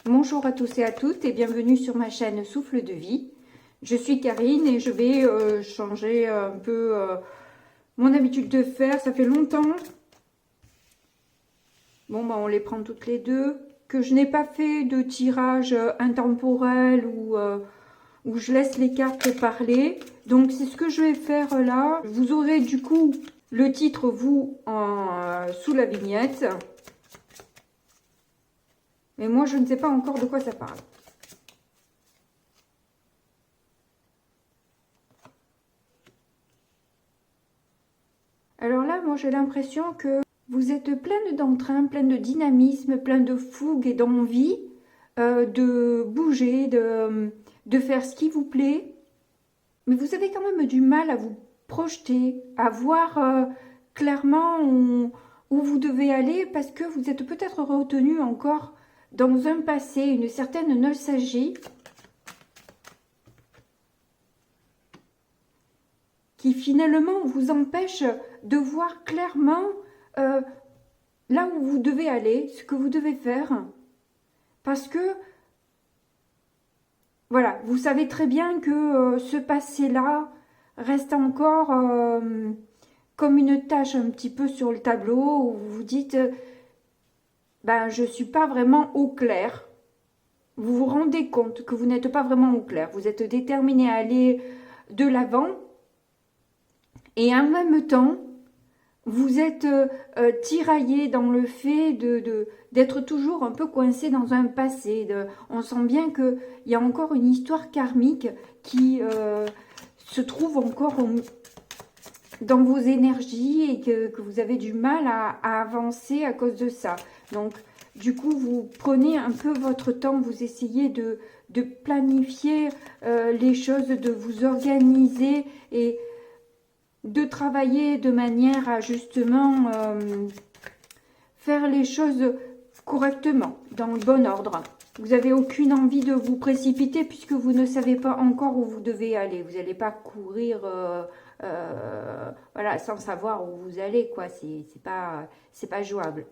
Bonjour à tous et à toutes et bienvenue sur ma chaîne Souffle de Vie. Je suis Karine et je vais changer un peu mon habitude de faire. Ça fait longtemps. Bon, bah, on les prend toutes les deux. Que je n'ai pas fait de tirage intemporel où je laisse les cartes parler. Donc c'est ce que je vais faire là. Vous aurez du coup le titre, vous, sous la vignette. Mais moi, je ne sais pas encore de quoi ça parle. Alors là, moi, j'ai l'impression que vous êtes pleine d'entrain, pleine de dynamisme, plein de fougue et d'envie de bouger, de faire ce qui vous plaît. Mais vous avez quand même du mal à vous projeter, à voir clairement où vous devez aller parce que vous êtes peut-être retenu encore dans un passé, une certaine nostalgie qui finalement vous empêche de voir clairement là où vous devez aller, ce que vous devez faire. Parce que, voilà, vous savez très bien que ce passé-là reste encore comme une tâche un petit peu sur le tableau où vous vous dites, ben, je ne suis pas vraiment au clair. Vous vous rendez compte que vous n'êtes pas vraiment au clair. Vous êtes déterminé à aller de l'avant et en même temps, vous êtes tiraillé dans le fait d'être toujours un peu coincé dans un passé. On sent bien qu'il y a encore une histoire karmique qui se trouve encore dans vos énergies et que vous avez du mal à avancer à cause de ça. Donc, du coup, vous prenez un peu votre temps, vous essayez de planifier les choses, de vous organiser et de travailler de manière à justement faire les choses correctement, dans le bon ordre. Vous n'avez aucune envie de vous précipiter puisque vous ne savez pas encore où vous devez aller. Vous n'allez pas courir voilà, sans savoir où vous allez, quoi. C'est pas jouable.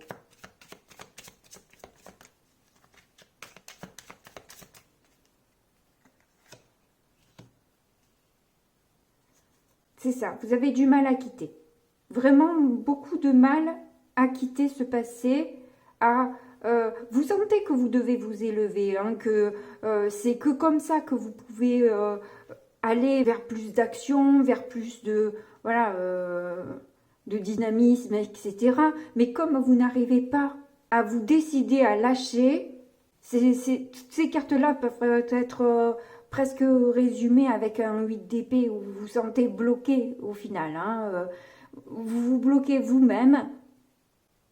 C'est ça, vous avez du mal à quitter. Vraiment beaucoup de mal à quitter ce passé, vous sentez que vous devez vous élever, hein, que c'est que comme ça que vous pouvez aller vers plus d'action, vers plus de, voilà, de dynamisme, etc. Mais comme vous n'arrivez pas à vous décider à lâcher, toutes ces cartes-là peuvent être presque résumées avec un 8 d'épée où vous vous sentez bloqué au final. Hein, vous vous bloquez vous-même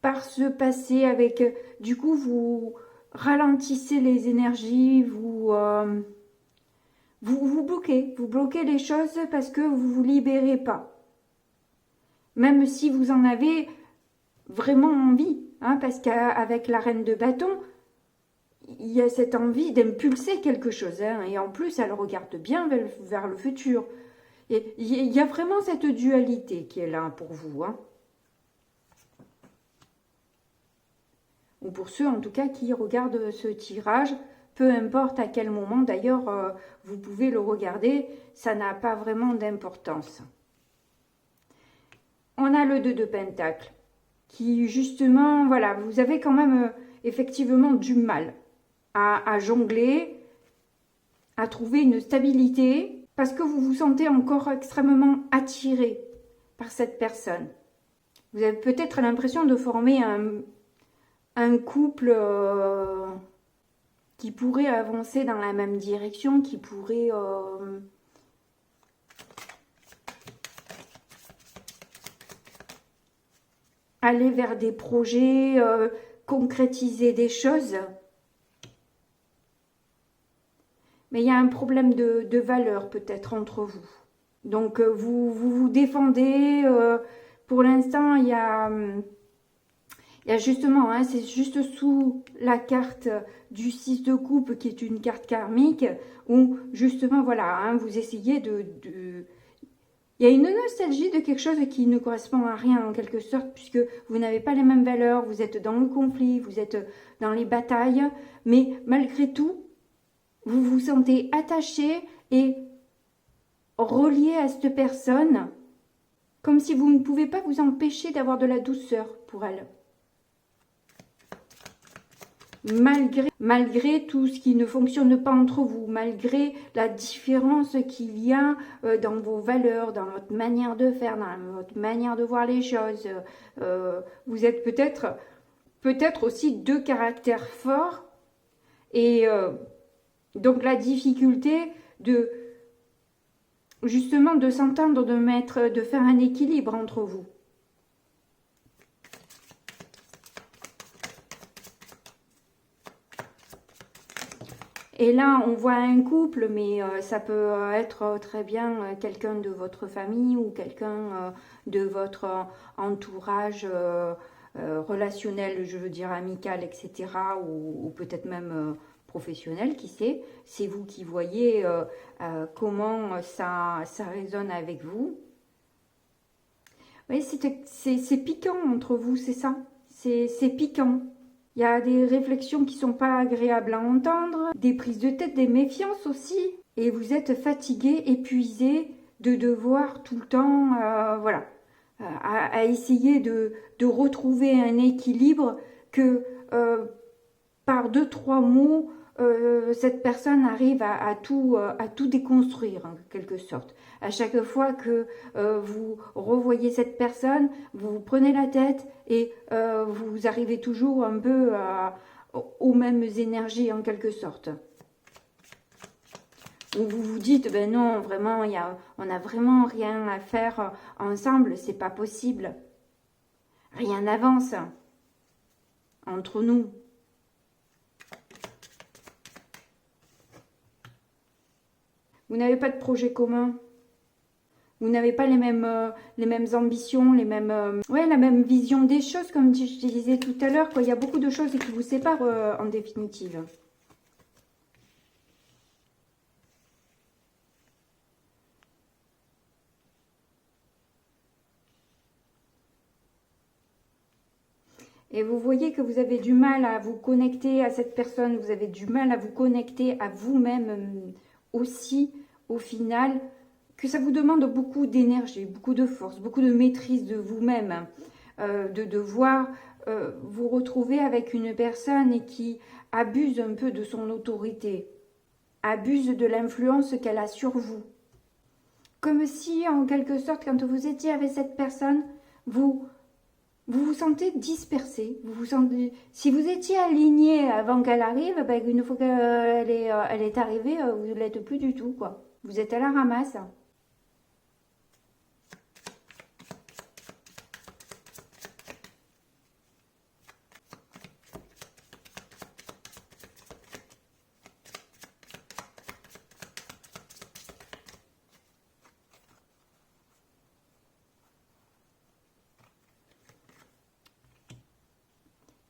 par ce passé avec, du coup, vous ralentissez les énergies, vous bloquez les choses parce que vous vous libérez pas. Même si vous en avez vraiment envie, hein, parce qu'avec la reine de bâton, il y a cette envie d'impulser quelque chose, hein, et en plus, elle regarde bien vers le futur. Et il y a vraiment cette dualité qui est là pour vous, hein. Ou pour ceux en tout cas qui regardent ce tirage, peu importe à quel moment d'ailleurs vous pouvez le regarder, ça n'a pas vraiment d'importance. On a le 2 de Pentacle, qui justement, voilà, vous avez quand même effectivement du mal à jongler, à trouver une stabilité, parce que vous vous sentez encore extrêmement attiré par cette personne. Vous avez peut-être l'impression de former un couple qui pourrait avancer dans la même direction, qui pourrait aller vers des projets, concrétiser des choses. Mais il y a un problème de valeur peut-être entre vous. Donc vous défendez. Pour l'instant, il y a justement, hein, c'est juste sous la carte du 6 de coupe qui est une carte karmique où justement, voilà, hein, vous essayez Il y a une nostalgie de quelque chose qui ne correspond à rien en quelque sorte, puisque vous n'avez pas les mêmes valeurs, vous êtes dans le conflit, vous êtes dans les batailles, mais malgré tout, vous vous sentez attaché et relié à cette personne, comme si vous ne pouvez pas vous empêcher d'avoir de la douceur pour elle. Malgré tout ce qui ne fonctionne pas entre vous, malgré la différence qu'il y a dans vos valeurs, dans votre manière de faire, dans votre manière de voir les choses, vous êtes peut-être aussi deux caractères forts et donc la difficulté de justement de s'entendre, de faire un équilibre entre vous. Et là, on voit un couple, mais ça peut être très bien quelqu'un de votre famille ou quelqu'un de votre entourage relationnel, je veux dire amical, etc. Ou peut-être même professionnel, qui sait. C'est vous qui voyez comment ça résonne avec vous. Oui, c'est piquant entre vous, c'est ça. C'est piquant. Il y a des réflexions qui ne sont pas agréables à entendre, des prises de tête, des méfiances aussi. Et vous êtes fatigué, épuisé de devoir tout le temps, voilà, à essayer de retrouver un équilibre que par 2-3 mots, cette personne arrive à tout déconstruire en quelque sorte. À chaque fois que vous revoyez cette personne, vous vous prenez la tête et vous arrivez toujours un peu aux mêmes énergies en quelque sorte. Où vous vous dites, ben non, vraiment, on n'a vraiment rien à faire ensemble, c'est pas possible. Rien n'avance entre nous. Vous n'avez pas de projet commun. Vous n'avez pas les mêmes ambitions, la même vision des choses, comme je disais tout à l'heure. Il y a beaucoup de choses qui vous séparent en définitive. Et vous voyez que vous avez du mal à vous connecter à cette personne, vous avez du mal à vous connecter à vous-même aussi, au final, que ça vous demande beaucoup d'énergie, beaucoup de force, beaucoup de maîtrise de vous-même, de devoir vous retrouver avec une personne qui abuse un peu de son autorité, abuse de l'influence qu'elle a sur vous. Comme si, en quelque sorte, quand vous étiez avec cette personne, vous vous sentez dispersé. Si vous étiez aligné avant qu'elle arrive, ben, une fois qu'elle est arrivée, vous ne l'êtes plus du tout, quoi. Vous êtes à la ramasse.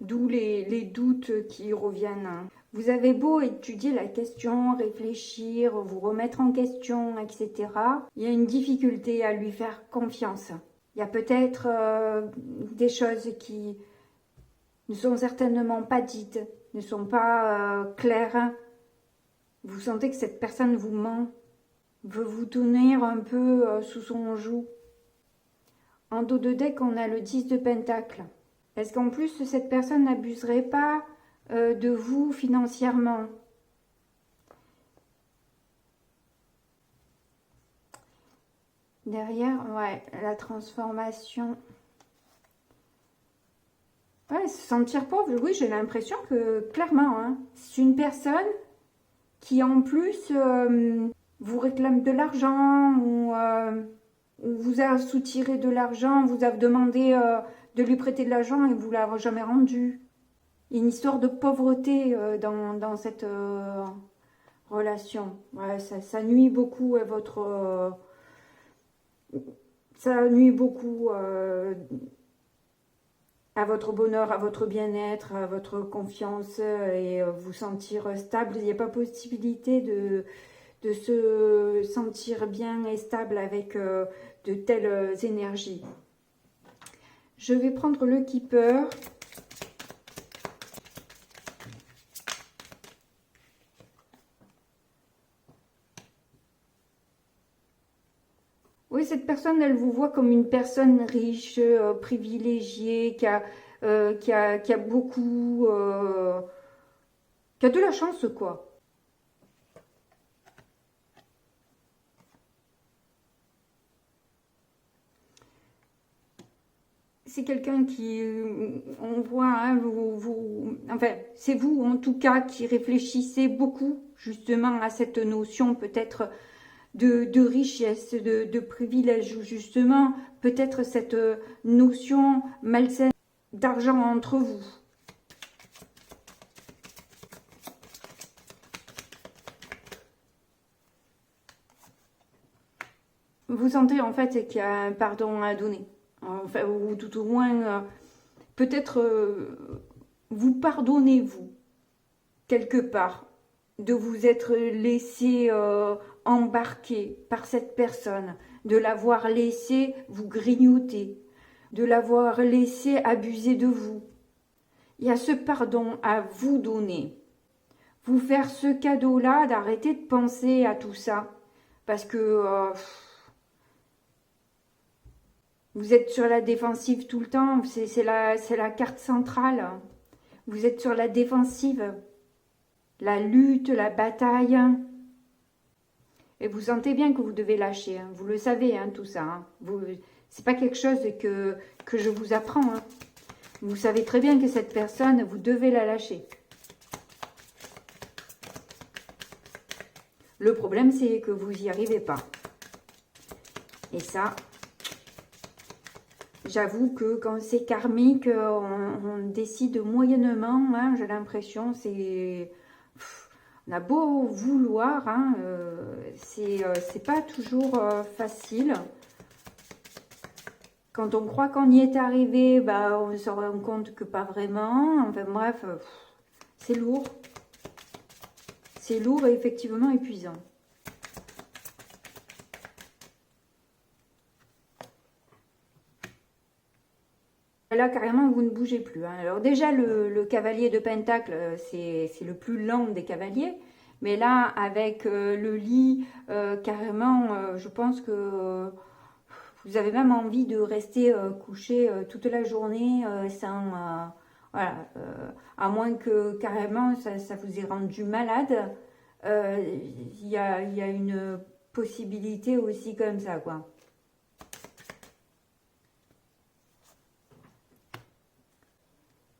D'où les doutes qui reviennent. Vous avez beau étudier la question, réfléchir, vous remettre en question, etc. Il y a une difficulté à lui faire confiance. Il y a peut-être des choses qui ne sont certainement pas dites, ne sont pas claires. Vous sentez que cette personne vous ment, veut vous tenir un peu sous son joug. En dos de deck, on a le 10 de Pentacle. Est-ce qu'en plus, cette personne n'abuserait pas de vous financièrement? Derrière, ouais, la transformation. Ouais, se sentir pauvre, oui, j'ai l'impression que, clairement, hein, c'est une personne qui, en plus, vous réclame de l'argent ou vous a soutiré de l'argent, vous a demandé de lui prêter de l'argent et vous ne l'avez jamais rendu. Il y a une histoire de pauvreté dans cette relation. Ouais, ça nuit beaucoup à votre... ça nuit beaucoup à votre bonheur, à votre bien-être, à votre confiance et vous sentir stable. Il n'y a pas possibilité de se sentir bien et stable avec de telles énergies. Je vais prendre le Keeper. Oui, cette personne, elle vous voit comme une personne riche, privilégiée, qui a beaucoup... qui a de la chance, quoi. C'est quelqu'un qui, on voit, hein, enfin, c'est vous en tout cas qui réfléchissez beaucoup justement à cette notion peut-être de richesse, de privilège, ou justement peut-être cette notion malsaine d'argent entre vous. Vous sentez en fait qu'il y a un pardon à donner. Enfin, ou tout au moins, peut-être vous pardonnez, vous, quelque part, de vous être laissé embarquer par cette personne, de l'avoir laissé vous grignoter, de l'avoir laissé abuser de vous. Il y a ce pardon à vous donner. Vous faire ce cadeau-là, d'arrêter de penser à tout ça, parce que... vous êtes sur la défensive tout le temps, c'est la carte centrale. Vous êtes sur la défensive, la lutte, la bataille. Et vous sentez bien que vous devez lâcher, hein. Vous le savez, hein, tout ça. Hein. C'est pas quelque chose que je vous apprends. Hein. Vous savez très bien que cette personne, vous devez la lâcher. Le problème, c'est que vous n'y arrivez pas. Et ça... J'avoue que quand c'est karmique, on décide moyennement, hein, j'ai l'impression, on a beau vouloir, hein, c'est pas toujours facile. Quand on croit qu'on y est arrivé, bah, on se rend compte que pas vraiment. Enfin bref, c'est lourd. C'est lourd et effectivement épuisant. Là, carrément, vous ne bougez plus. Hein. Alors déjà, le cavalier de Pentacle, c'est le plus lent des cavaliers. Mais là, avec le lit, carrément, je pense que vous avez même envie de rester couché toute la journée sans... voilà, à moins que carrément, ça vous ait rendu malade. Il y a une possibilité aussi comme ça, quoi.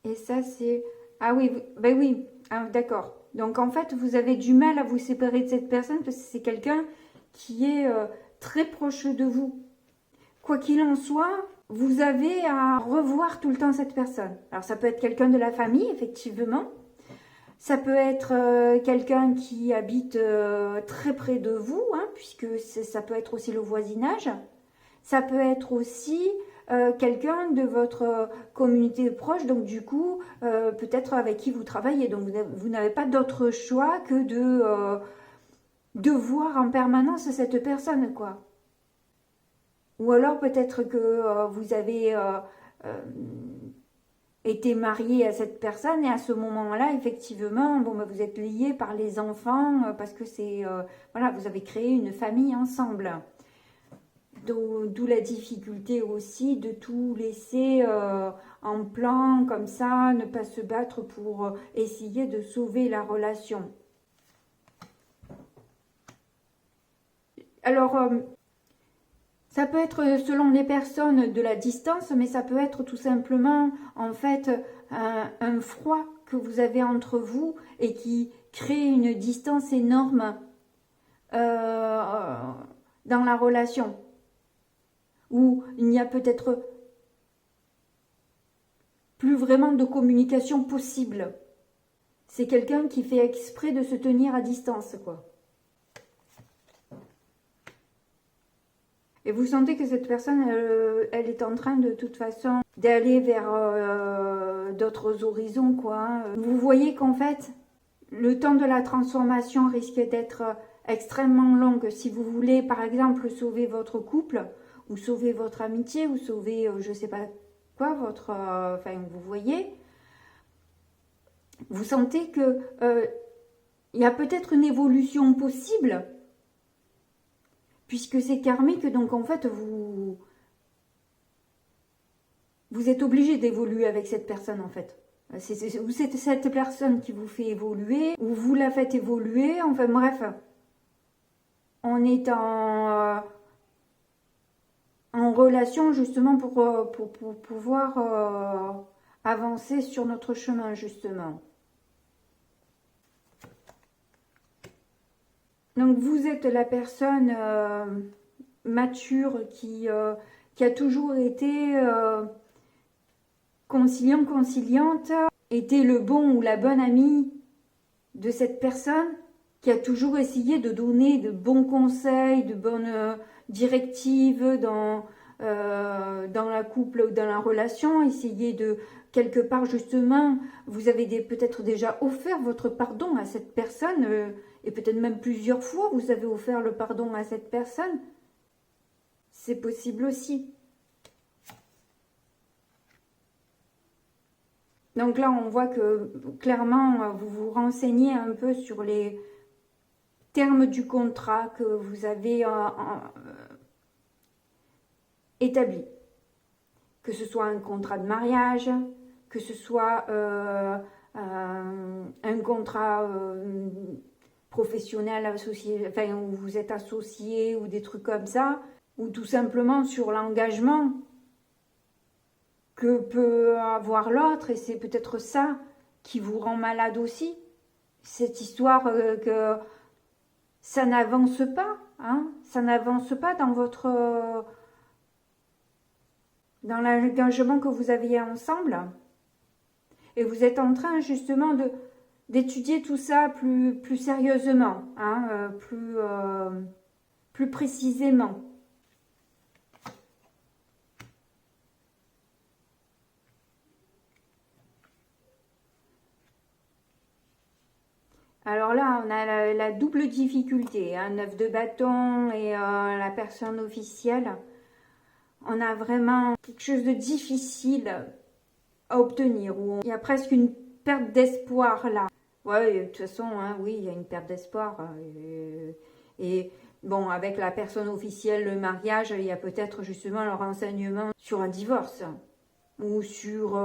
Et ça, c'est... Ah oui, ben oui, ah, d'accord. Donc, en fait, vous avez du mal à vous séparer de cette personne parce que c'est quelqu'un qui est très proche de vous. Quoi qu'il en soit, vous avez à revoir tout le temps cette personne. Alors, ça peut être quelqu'un de la famille, effectivement. Ça peut être quelqu'un qui habite très près de vous, hein, puisque ça peut être aussi le voisinage. Ça peut être aussi... quelqu'un de votre communauté proche, donc du coup, peut-être avec qui vous travaillez. Donc vous n'avez pas d'autre choix que de voir en permanence cette personne, quoi. Ou alors peut-être que vous avez été marié à cette personne et à ce moment-là, effectivement, bon, bah, vous êtes liés par les enfants parce que c'est... voilà, vous avez créé une famille ensemble. D'où la difficulté aussi de tout laisser en plan comme ça, ne pas se battre pour essayer de sauver la relation. Alors, ça peut être selon les personnes de la distance, mais ça peut être tout simplement en fait un froid que vous avez entre vous et qui crée une distance énorme dans la relation. Où il n'y a peut-être plus vraiment de communication possible. C'est quelqu'un qui fait exprès de se tenir à distance, quoi. Et vous sentez que cette personne, elle est en train de toute façon d'aller vers d'autres horizons, quoi. Vous voyez qu'en fait, le temps de la transformation risque d'être extrêmement longue. Si vous voulez, par exemple, sauver votre couple, ou sauver votre amitié, ou sauver, je ne sais pas quoi, votre... enfin, vous voyez, vous sentez que il y a peut-être une évolution possible, puisque c'est karmique, donc en fait, vous êtes obligé d'évoluer avec cette personne, en fait. C'est cette personne qui vous fait évoluer, ou vous la faites évoluer, enfin bref. On est en relation justement pour pouvoir avancer sur notre chemin, justement. Donc vous êtes la personne mature qui a toujours été conciliant, conciliante, était le bon ou la bonne amie de cette personne, qui a toujours essayé de donner de bons conseils, de bonnes directives dans la couple ou dans la relation, essayer de, quelque part justement, vous avez peut-être déjà offert votre pardon à cette personne, et peut-être même plusieurs fois vous avez offert le pardon à cette personne. C'est possible aussi. Donc là, on voit que clairement, vous vous renseignez un peu sur les termes du contrat que vous avez établi. Que ce soit un contrat de mariage, que ce soit un contrat professionnel associé, enfin où vous êtes associé ou des trucs comme ça, ou tout simplement sur l'engagement que peut avoir l'autre, et c'est peut-être ça qui vous rend malade aussi, cette histoire que ça n'avance pas, hein, ça n'avance pas dans votre dans l'engagement que vous aviez ensemble, et vous êtes en train justement d'étudier tout ça plus sérieusement, hein, plus précisément. Alors là, on a la double difficulté, hein, 9 de bâton et la personne officielle. On a vraiment quelque chose de difficile à obtenir, où il y a presque une perte d'espoir là. Ouais, de toute façon, hein, oui, il y a une perte d'espoir. Et bon, avec la personne officielle, le mariage, il y a peut-être justement le renseignement sur un divorce ou sur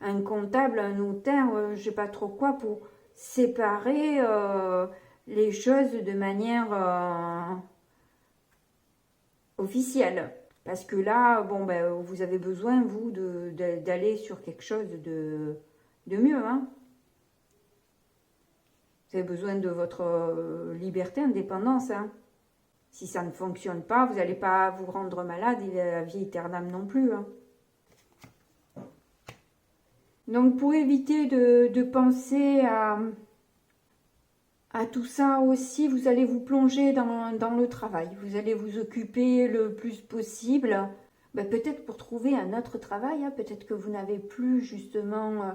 un comptable, un notaire, je sais pas trop quoi, pour séparer les choses de manière officielle. Parce que là, bon, ben, vous avez besoin, vous, d'aller sur quelque chose de mieux. Hein. Vous avez besoin de votre liberté, indépendance. Hein. Si ça ne fonctionne pas, vous n'allez pas vous rendre malade et la vie éternelle non plus. Hein. Donc pour éviter de penser à tout ça aussi, vous allez vous plonger dans le travail. Vous allez vous occuper le plus possible. Ben, peut-être pour trouver un autre travail. Hein. Peut-être que vous n'avez plus justement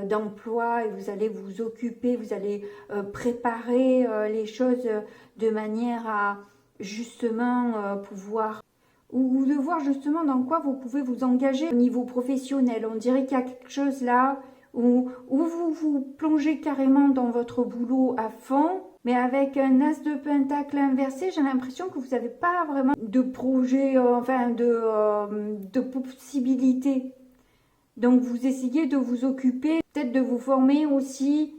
d'emploi et vous allez vous occuper, vous allez préparer les choses de manière à justement pouvoir... ou de voir justement dans quoi vous pouvez vous engager au niveau professionnel. On dirait qu'il y a quelque chose là où vous vous plongez carrément dans votre boulot à fond, mais avec un as de pentacle inversé, j'ai l'impression que vous n'avez pas vraiment de projet, enfin de possibilités. Donc vous essayez de vous occuper, peut-être de vous former aussi,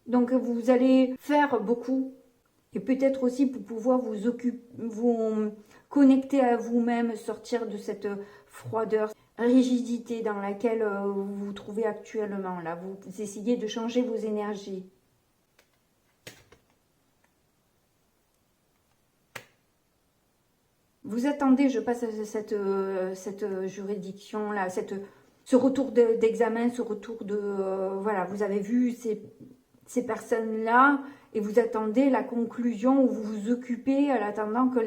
donc vous allez faire beaucoup. Et peut-être aussi pour pouvoir vous connecter à vous-même, sortir de cette froideur, rigidité dans laquelle vous vous trouvez actuellement. Là, vous essayez de changer vos énergies. Vous attendez, je passe à cette juridiction-là, ce retour d'examen, ce retour de... voilà, vous avez vu ces personnes-là, et vous attendez la conclusion où vous vous occupez en attendant que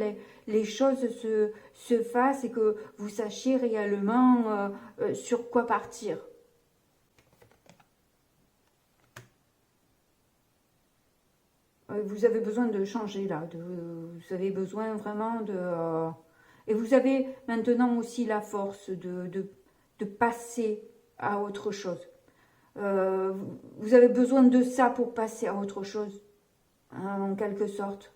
les choses se fassent et que vous sachiez réellement sur quoi partir. Vous avez besoin de changer là, vous avez besoin vraiment de... et vous avez maintenant aussi la force de passer à autre chose. Vous avez besoin de ça pour passer à autre chose, hein, en quelque sorte.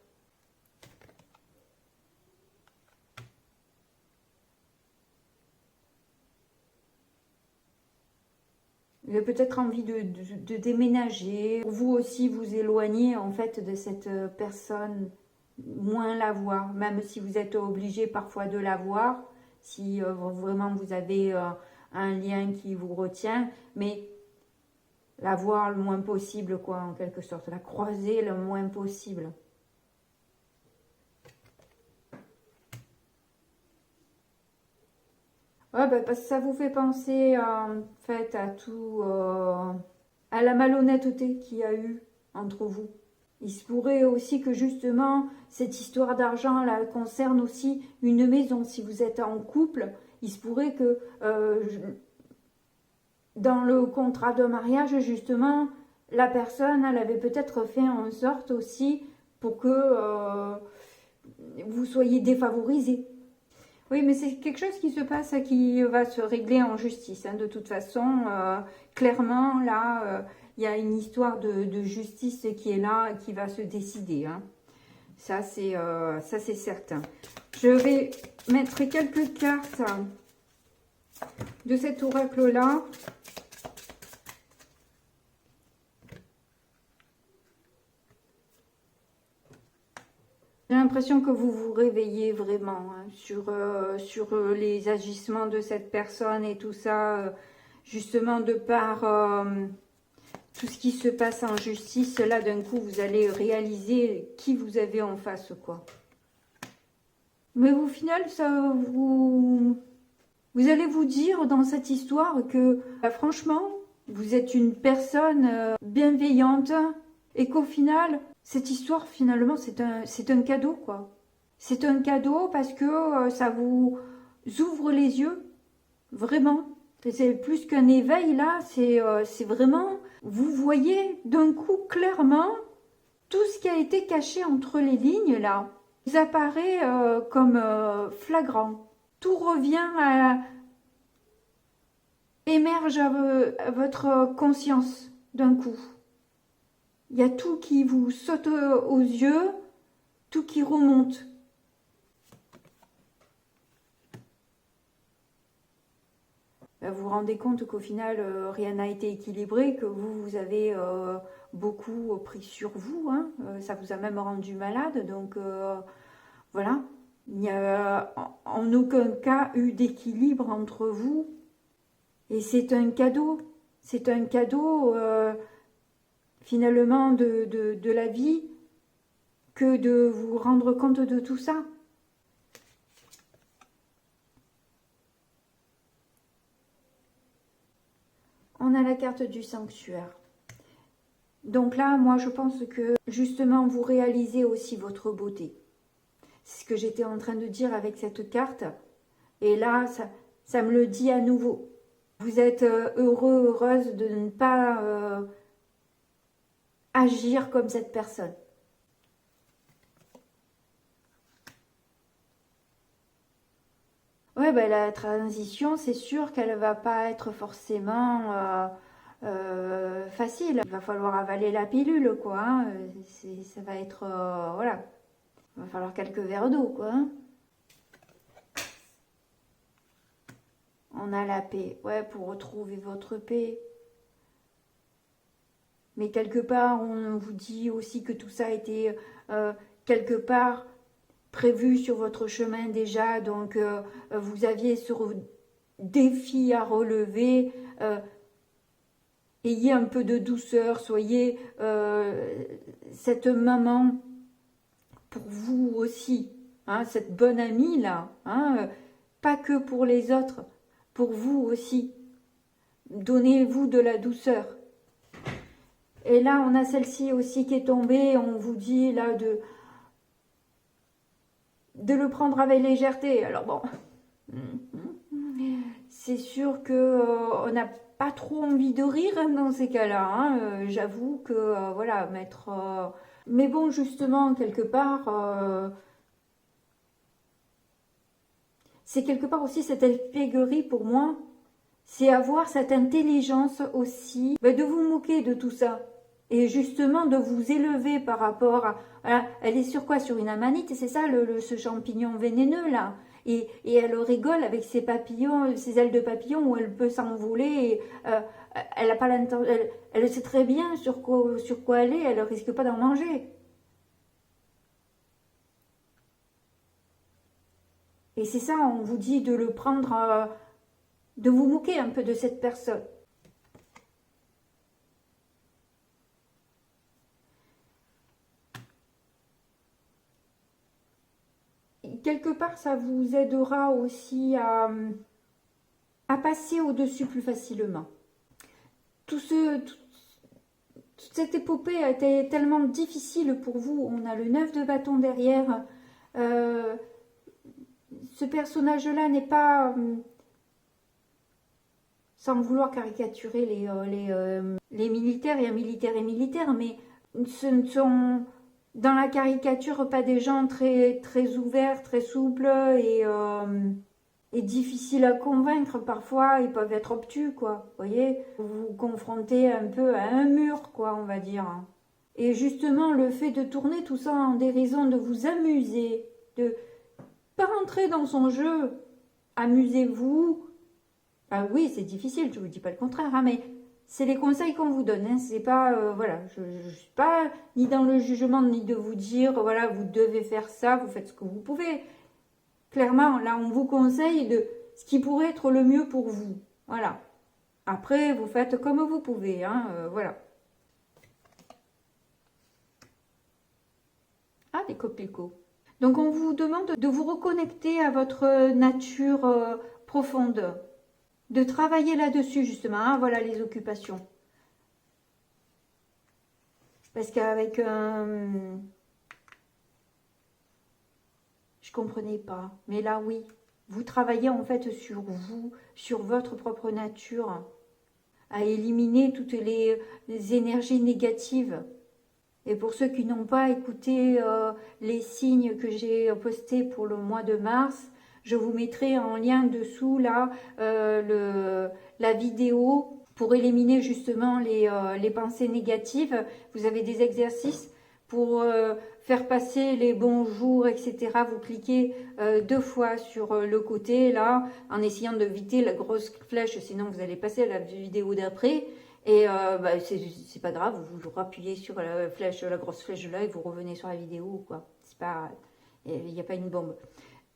Vous avez peut-être envie de déménager, vous aussi vous éloigner en fait de cette personne, moins la voir, même si vous êtes obligé parfois de la voir, si vraiment vous avez un lien qui vous retient, mais la voir le moins possible, quoi, en quelque sorte, la croiser le moins possible. Ouais, bah, parce que ça vous fait penser en fait à tout, à la malhonnêteté qu'il y a eu entre vous. Il se pourrait aussi que justement cette histoire d'argent là concerne aussi une maison. Si vous êtes en couple, il se pourrait que dans le contrat de mariage, justement, la personne, elle avait peut-être fait en sorte aussi pour que vous soyez défavorisés. Oui, mais c'est quelque chose qui se passe, qui va se régler en justice. Hein. De toute façon, clairement, là, il y a une histoire de justice qui est là, qui va se décider. Hein. Ça, c'est certain. Je vais mettre quelques cartes de cet oracle-là. J'ai l'impression que vous vous réveillez vraiment hein, sur les agissements de cette personne et tout ça, justement de par tout ce qui se passe en justice. Là, d'un coup, vous allez réaliser qui vous avez en face, quoi. Mais au final, ça vous allez vous dire dans cette histoire que, bah, franchement, vous êtes une personne bienveillante et qu'au final, cette histoire, finalement, c'est un cadeau, quoi. C'est un cadeau parce que ça vous ouvre les yeux, vraiment. C'est plus qu'un éveil, là, c'est vraiment... Vous voyez d'un coup clairement tout ce qui a été caché entre les lignes, là. Vous apparaît comme flagrant. Tout revient à... émerge à votre conscience d'un coup. Il y a tout qui vous saute aux yeux, tout qui remonte. Vous vous rendez compte qu'au final, rien n'a été équilibré, que vous avez beaucoup pris sur vous. Hein. Ça vous a même rendu malade. Donc voilà, il n'y a en aucun cas eu d'équilibre entre vous. Et c'est un cadeau. C'est un cadeau... finalement de la vie que de vous rendre compte de tout ça. On a la carte du sanctuaire. Donc là, moi, je pense que justement, vous réalisez aussi votre beauté. C'est ce que j'étais en train de dire avec cette carte. Et là, ça me le dit à nouveau. Vous êtes heureux, heureuse de ne pas... agir comme cette personne. Ouais, ben, la transition, c'est sûr qu'elle va pas être forcément facile. Il va falloir avaler la pilule, quoi. Hein. Ça va être... voilà. Il va falloir quelques verres d'eau, quoi. Hein. On a la paix. Ouais, pour retrouver votre paix. Mais quelque part, on vous dit aussi que tout ça a été quelque part prévu sur votre chemin déjà. Donc, vous aviez ce défi à relever. Ayez un peu de douceur. Soyez cette maman pour vous aussi. Hein, cette bonne amie là. Hein, pas que pour les autres. Pour vous aussi. Donnez-vous de la douceur. Et là, on a celle-ci aussi qui est tombée. On vous dit là de le prendre avec légèreté. Alors bon, c'est sûr que on n'a pas trop envie de rire dans ces cas-là. Hein. J'avoue que voilà, mettre Mais bon, justement, quelque part, c'est quelque part aussi cette espièglerie pour moi, c'est avoir cette intelligence aussi, de vous moquer de tout ça. Et justement de vous élever par rapport à... Voilà, elle est sur quoi? Sur une amanite, c'est ça ce champignon vénéneux là. Et elle rigole avec ses papillons, ses ailes de papillon où elle peut s'envoler. Elle a pas l'intention, elle sait très bien sur quoi elle ne risque pas d'en manger. Et c'est ça, on vous dit de le prendre, de vous moquer un peu de cette personne. Quelque part, ça vous aidera aussi à passer au-dessus plus facilement. Toute cette épopée a été tellement difficile pour vous. On a le 9 de bâton derrière. Euh, ce personnage-là n'est pas, sans vouloir caricaturer les militaires, il y a militaires et militaires, mais ce ne sont dans la caricature pas des gens très, très ouverts, très souples et difficiles à convaincre. Parfois, ils peuvent être obtus, quoi. Vous voyez, vous vous confrontez un peu à un mur, quoi, on va dire. Et justement, le fait de tourner tout ça en dérision, de vous amuser, de pas rentrer dans son jeu, amusez-vous. Ah oui, c'est difficile, je vous dis pas le contraire, hein, mais c'est les conseils qu'on vous donne. Hein, c'est pas, voilà, je suis pas ni dans le jugement ni de vous dire, voilà, vous devez faire ça, vous faites ce que vous pouvez. Clairement, là, on vous conseille de ce qui pourrait être le mieux pour vous. Voilà. Après, vous faites comme vous pouvez, hein, voilà. Ah, des coquelicots. Donc, on vous demande de vous reconnecter à votre nature profonde, de travailler là-dessus, justement. Hein, voilà les occupations. Parce qu'avec je comprenais pas. Mais là, oui. Vous travaillez en fait sur vous, sur votre propre nature, à éliminer toutes les énergies négatives. Et pour ceux qui n'ont pas écouté les signes que j'ai postés pour le mois de mars, je vous mettrai en lien dessous là la vidéo pour éliminer justement les pensées négatives. Vous avez des exercices pour faire passer les bons jours, etc. Vous cliquez 2 fois sur le côté là, en essayant d'éviter la grosse flèche, sinon vous allez passer à la vidéo d'après. Et c'est pas grave, vous rappuyez sur la flèche, la grosse flèche là, et vous revenez sur la vidéo, quoi. C'est pas, il n'y a pas une bombe.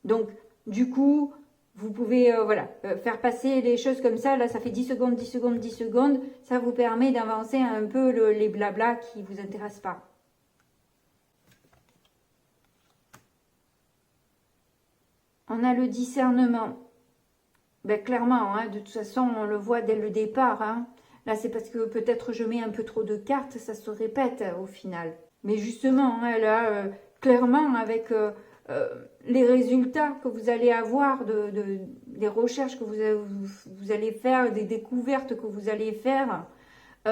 Donc, du coup, vous pouvez faire passer les choses comme ça. Là, ça fait 10 secondes, 10 secondes, 10 secondes. Ça vous permet d'avancer un peu les blablas qui vous intéressent pas. On a le discernement. Ben, clairement, hein, de toute façon, on le voit dès le départ. Hein. Là, c'est parce que peut-être je mets un peu trop de cartes, ça se répète au final. Mais justement, hein, là, clairement, avec les résultats que vous allez avoir, des recherches que vous allez faire, des découvertes que vous allez faire, vous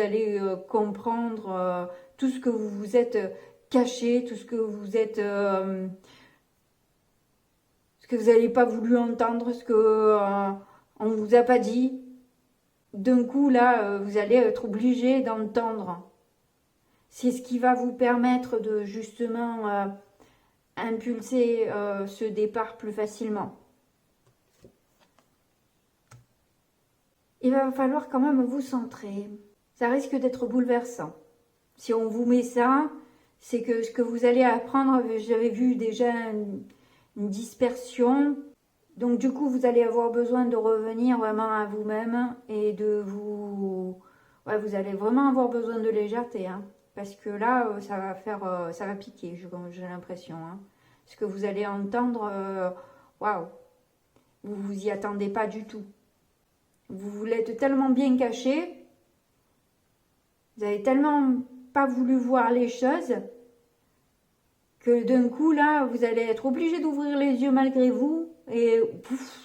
allez comprendre tout ce que vous vous êtes caché, tout ce que vous êtes... ce que vous n'avez pas voulu entendre, ce que on vous a pas dit. D'un coup, là, vous allez être obligé d'entendre. C'est ce qui va vous permettre de justement impulser ce départ plus facilement. Il va falloir quand même vous centrer. Ça risque d'être bouleversant. Si on vous met ça, c'est que ce que vous allez apprendre, j'avais vu déjà une dispersion. Donc du coup, vous allez avoir besoin de revenir vraiment à vous-même et de vous... Ouais, vous allez vraiment avoir besoin de légèreté, hein, parce que là, ça va faire, ça va piquer, j'ai l'impression. Hein. Ce que vous allez entendre, waouh, vous vous y attendez pas du tout. Vous l'êtes tellement bien caché, vous avez tellement pas voulu voir les choses que d'un coup, là, vous allez être obligé d'ouvrir les yeux malgré vous et pouf.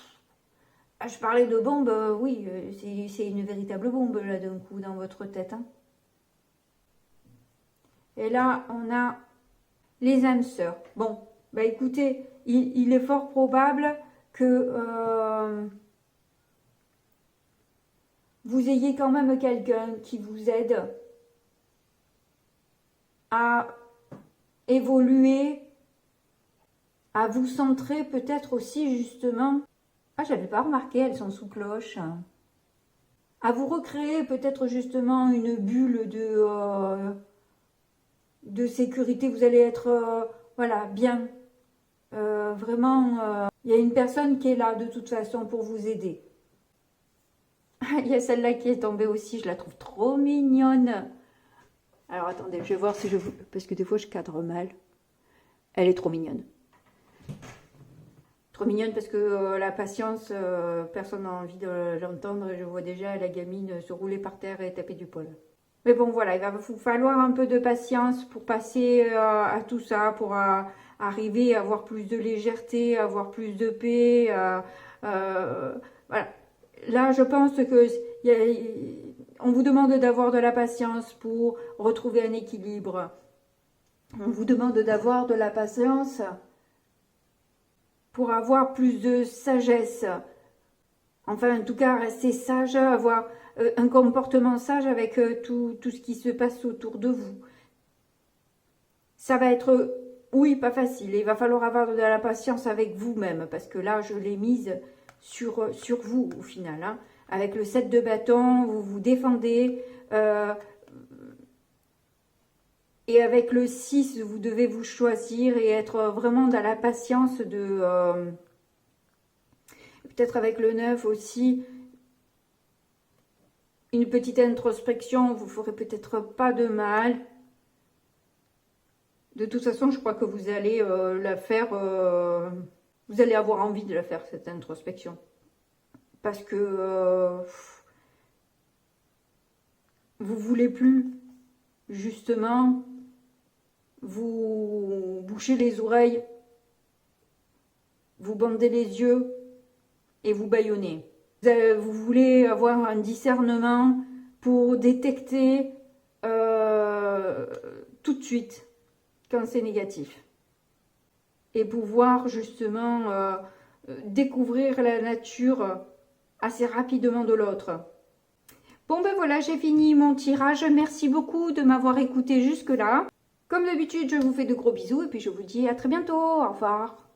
Je parlais de bombe, oui, c'est une véritable bombe là d'un coup dans votre tête. Hein. Et là, on a les âmes sœurs. Bon, bah écoutez, il est fort probable que vous ayez quand même quelqu'un qui vous aide à évoluer, à vous centrer peut-être aussi justement. Ah, j'avais pas remarqué, elles sont sous cloche. À vous recréer peut-être justement une bulle de sécurité. Vous allez être voilà, bien. Vraiment, il y a une personne qui est là de toute façon pour vous aider. Il y a celle-là qui est tombée aussi, je la trouve trop mignonne. Alors attendez, je vais voir si je... Parce que des fois je cadre mal. Elle est trop mignonne. Trop mignonne parce que la patience, personne n'a envie de l'entendre. Et je vois déjà la gamine se rouler par terre et taper du poil. Mais bon, voilà, il va vous falloir un peu de patience pour passer à tout ça, pour arriver à avoir plus de légèreté, à avoir plus de paix. Voilà. Là, je pense que on vous demande d'avoir de la patience pour retrouver un équilibre. On vous demande d'avoir de la patience pour avoir plus de sagesse. Enfin, en tout cas, rester sage, avoir un comportement sage avec tout ce qui se passe autour de vous. Ça va être, oui, pas facile. Il va falloir avoir de la patience avec vous-même, parce que là, je l'ai mise sur vous, au final. Hein. Avec le 7 de bâton, vous vous défendez. Et avec le 6, vous devez vous choisir et être vraiment dans la patience de... peut-être avec le 9 aussi, une petite introspection, vous ferez peut-être pas de mal. De toute façon, je crois que vous allez la faire, vous allez avoir envie de la faire, cette introspection. Parce que vous voulez plus, justement, vous boucher les oreilles, vous bandez les yeux et vous bâillonnez. Vous voulez avoir un discernement pour détecter tout de suite quand c'est négatif. Et pouvoir justement découvrir la nature assez rapidement de l'autre. Bon ben voilà, j'ai fini mon tirage. Merci beaucoup de m'avoir écouté jusque-là. Comme d'habitude, je vous fais de gros bisous et puis je vous dis à très bientôt. Au revoir.